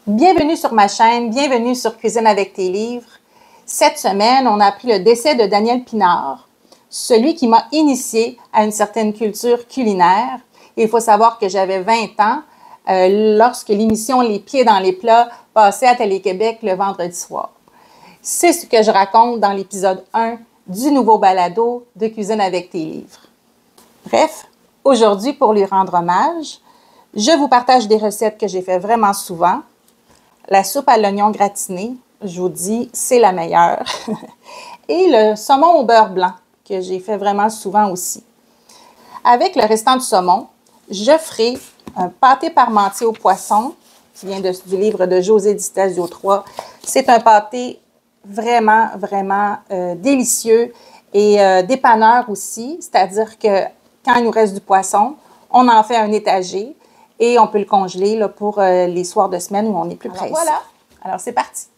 Bienvenue sur ma chaîne, bienvenue sur Cuisine avec tes livres. Cette semaine, on a appris le décès de Daniel Pinard, celui qui m'a initié à une certaine culture culinaire. Et il faut savoir que j'avais 20 ans lorsque l'émission Les Pieds dans les plats passait à Télé-Québec le vendredi soir. C'est ce que je raconte dans l'épisode 1 du nouveau balado de Cuisine avec tes livres. Bref, aujourd'hui, pour lui rendre hommage, je vous partage des recettes que j'ai fait vraiment souvent. La soupe à l'oignon gratiné, je vous dis, c'est la meilleure. Et le saumon au beurre blanc, que j'ai fait vraiment souvent aussi. Avec le restant du saumon, je ferai un pâté parmentier au poisson, qui vient du livre de José Di Stasio III. C'est un pâté vraiment, vraiment délicieux et dépanneur aussi, c'est-à-dire que quand il nous reste du poisson, on en fait un étagé. Et on peut le congeler là, pour les soirs de semaine où on est plus pressé. Voilà. Alors, c'est parti.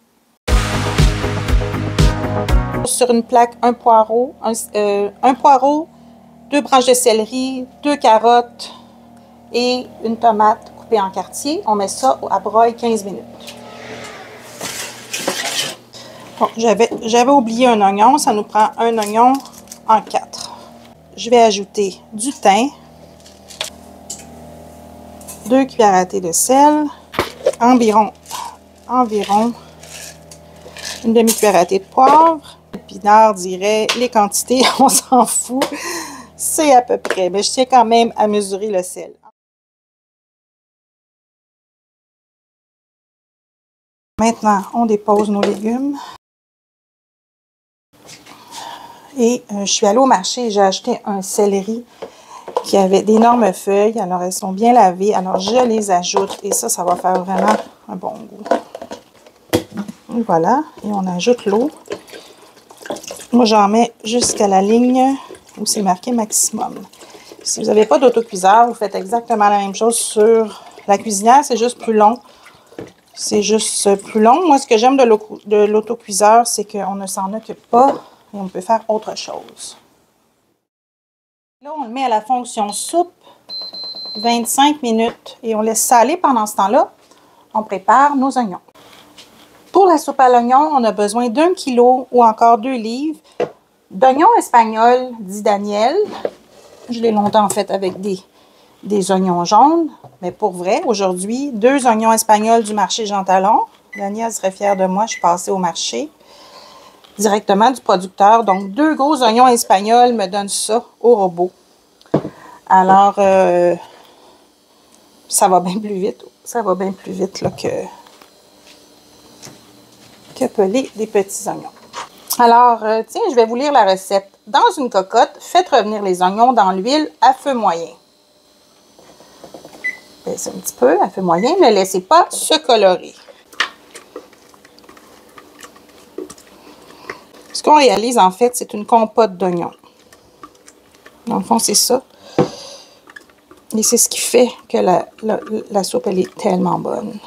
Sur une plaque, un poireau, 2 branches de céleri, 2 carottes et une tomate coupée en quartiers. On met ça à broil 15 minutes. Bon, j'avais oublié un oignon. Ça nous prend un oignon en 4. Je vais ajouter du thym. 2 cuillères à thé de sel, environ une demi-cuillère à thé de poivre. Pinard dirait les quantités, on s'en fout, c'est à peu près, mais je tiens quand même à mesurer le sel. Maintenant, on dépose nos légumes. Et je suis allée au marché et j'ai acheté un céleri qui avait d'énormes feuilles. Alors, elles sont bien lavées. Alors, je les ajoute et ça va faire vraiment un bon goût. Et voilà. Et on ajoute l'eau. Moi, j'en mets jusqu'à la ligne où c'est marqué maximum. Si vous n'avez pas d'autocuiseur, vous faites exactement la même chose sur la cuisinière. C'est juste plus long. C'est juste plus long. Moi, ce que j'aime de l'autocuiseur, c'est qu'on ne s'en occupe pas et on peut faire autre chose. Là, on le met à la fonction soupe, 25 minutes, et on laisse saler pendant ce temps-là. On prépare nos oignons. Pour la soupe à l'oignon, on a besoin d'1 kg ou encore 2 livres d'oignons espagnols, dit Daniel. Je l'ai longtemps fait avec des oignons jaunes, mais pour vrai, aujourd'hui, 2 oignons espagnols du marché Jean Talon. Daniel serait fier de moi, je suis passée au marché directement du producteur. Donc, 2 gros oignons espagnols me donnent ça au robot. Alors, ça va bien plus vite. Ça va bien plus vite là, que peler des petits oignons. Alors, tiens, je vais vous lire la recette. Dans une cocotte, faites revenir les oignons dans l'huile à feu moyen. Baissez un petit peu à feu moyen. Ne laissez pas se colorer. Ce qu'on réalise, en fait, c'est une compote d'oignons. Dans le fond, c'est ça. Et c'est ce qui fait que la soupe, elle est tellement bonne.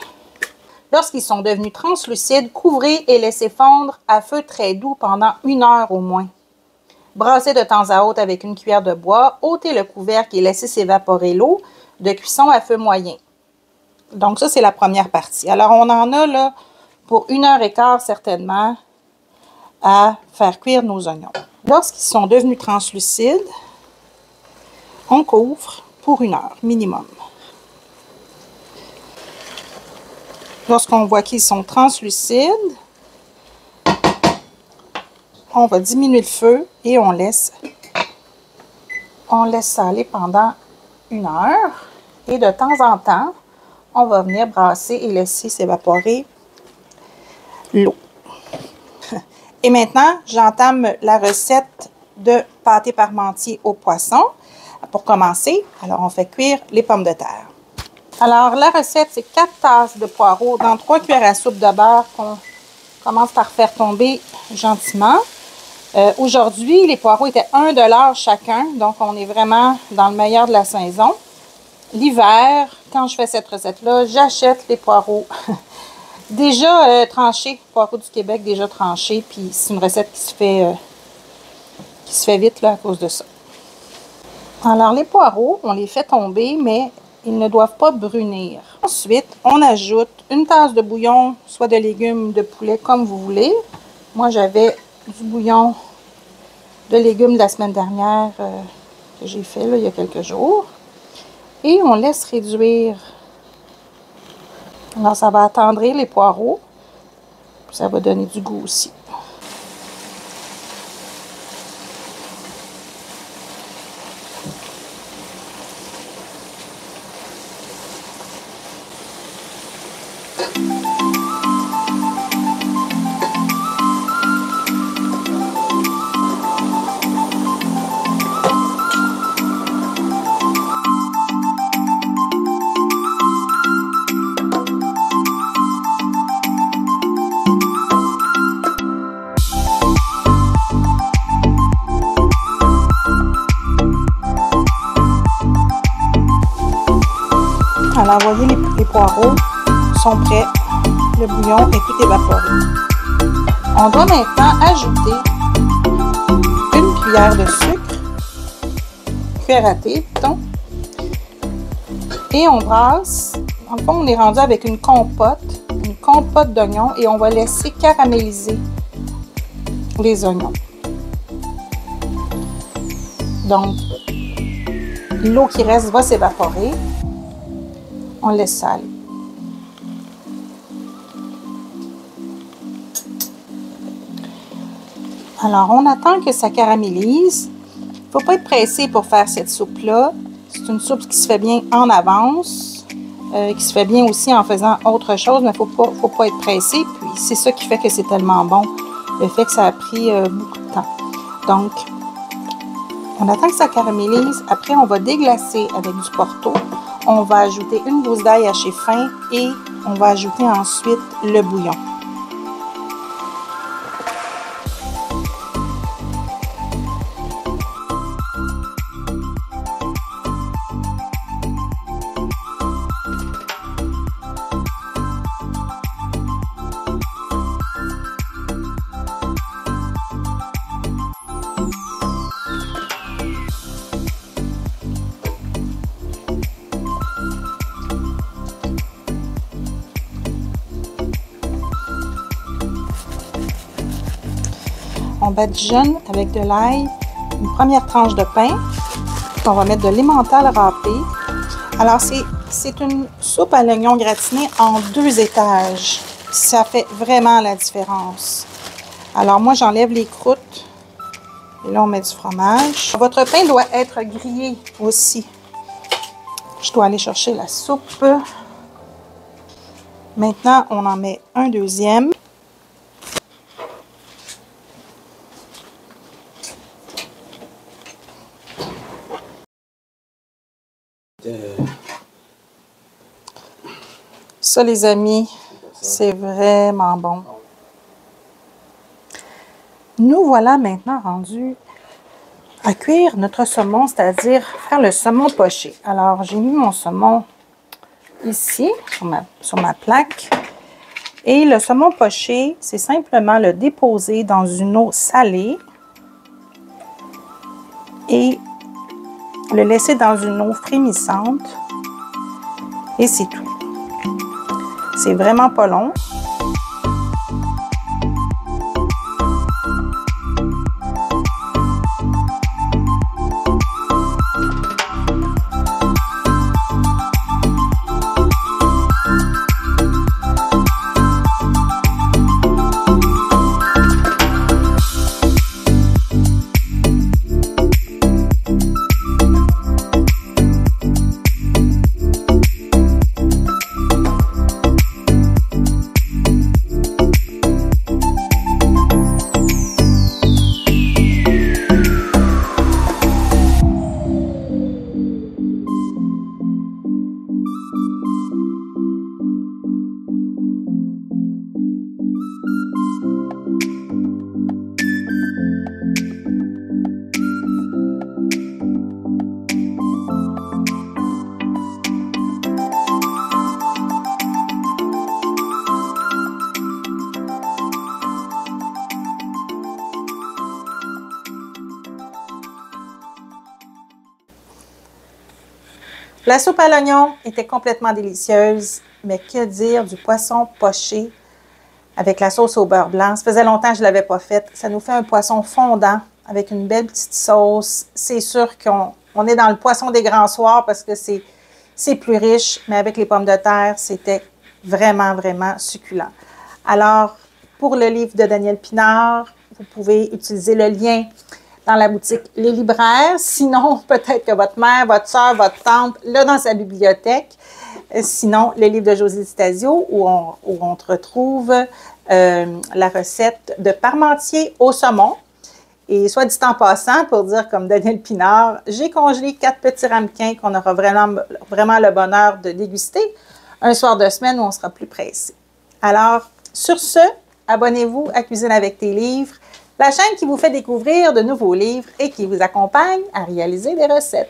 Lorsqu'ils sont devenus translucides, couvrez et laissez fondre à feu très doux pendant 1 heure au moins. Brassez de temps à autre avec une cuillère de bois, ôtez le couvercle et laissez s'évaporer l'eau de cuisson à feu moyen. Donc ça, c'est la première partie. Alors, on en a là pour 1h15 certainement à faire cuire nos oignons. Lorsqu'ils sont devenus translucides, on couvre pour 1 heure minimum. Lorsqu'on voit qu'ils sont translucides, on va diminuer le feu et on laisse saler pendant 1 heure. Et de temps en temps, on va venir brasser et laisser s'évaporer l'eau. Et maintenant, j'entame la recette de pâté parmentier au poisson. Pour commencer, alors on fait cuire les pommes de terre. Alors, la recette, c'est 4 tasses de poireaux dans 3 cuillères à soupe de beurre qu'on commence par faire tomber gentiment. Aujourd'hui, les poireaux étaient 1 $ chacun, donc on est vraiment dans le meilleur de la saison. L'hiver, quand je fais cette recette-là, j'achète les poireaux déjà tranchés, poireaux du Québec déjà tranchés, puis c'est une recette qui se fait vite là, à cause de ça. Alors, les poireaux, on les fait tomber, mais ils ne doivent pas brunir. Ensuite, on ajoute une tasse de bouillon, soit de légumes, de poulet, comme vous voulez. Moi, j'avais du bouillon de légumes de la semaine dernière que j'ai fait là, il y a quelques jours. Et on laisse réduire. Alors, ça va attendrir les poireaux. Ça va donner du goût aussi. Alors, voyez, les poireaux sont prêts. Le bouillon est tout évaporé. On doit maintenant ajouter une cuillère de sucre, cuillère à thé, plutôt. Et on brasse. En fond, on est rendu avec une compote d'oignons et on va laisser caraméliser les oignons. Donc, l'eau qui reste va s'évaporer. On laisse ça aller. Alors, on attend que ça caramélise. Il ne faut pas être pressé pour faire cette soupe-là. C'est une soupe qui se fait bien en avance, qui se fait bien aussi en faisant autre chose, mais il ne faut pas être pressé. Puis, c'est ça qui fait que c'est tellement bon, le fait que ça a pris beaucoup de temps. Donc, on attend que ça caramélise. Après, on va déglacer avec du Porto. On va ajouter une gousse d'ail hachée fin et on va ajouter ensuite le bouillon. On badigeonne avec de l'ail, une première tranche de pain. On va mettre de l'emmental râpé. Alors, c'est une soupe à l'oignon gratiné en 2 étages. Ça fait vraiment la différence. Alors, moi, j'enlève les croûtes. Et là, on met du fromage. Votre pain doit être grillé aussi. Je dois aller chercher la soupe. Maintenant, on en met un deuxième. Ça, les amis, c'est vraiment bon. Nous voilà maintenant rendus à cuire notre saumon, c'est-à-dire faire le saumon poché. Alors, j'ai mis mon saumon ici, sur ma plaque. Et le saumon poché, c'est simplement le déposer dans une eau salée et le laisser dans une eau frémissante. Et c'est tout. C'est vraiment pas long. La soupe à l'oignon était complètement délicieuse, mais que dire du poisson poché avec la sauce au beurre blanc. Ça faisait longtemps que je ne l'avais pas faite. Ça nous fait un poisson fondant avec une belle petite sauce. C'est sûr qu'on est dans le poisson des grands soirs parce que c'est plus riche, mais avec les pommes de terre, c'était vraiment, vraiment succulent. Alors, pour le livre de Daniel Pinard, vous pouvez utiliser le lien dans la boutique Les Libraires. Sinon, peut-être que votre mère, votre soeur, votre tante l'a dans sa bibliothèque. Sinon, le livre de José Stasio, où on retrouve la recette de parmentier au saumon. Et soit dit en passant, pour dire comme Daniel Pinard, j'ai congelé 4 petits ramequins qu'on aura vraiment, vraiment le bonheur de déguster un soir de semaine où on sera plus pressé. Alors, sur ce, abonnez-vous à Cuisine avec tes livres, la chaîne qui vous fait découvrir de nouveaux livres et qui vous accompagne à réaliser des recettes.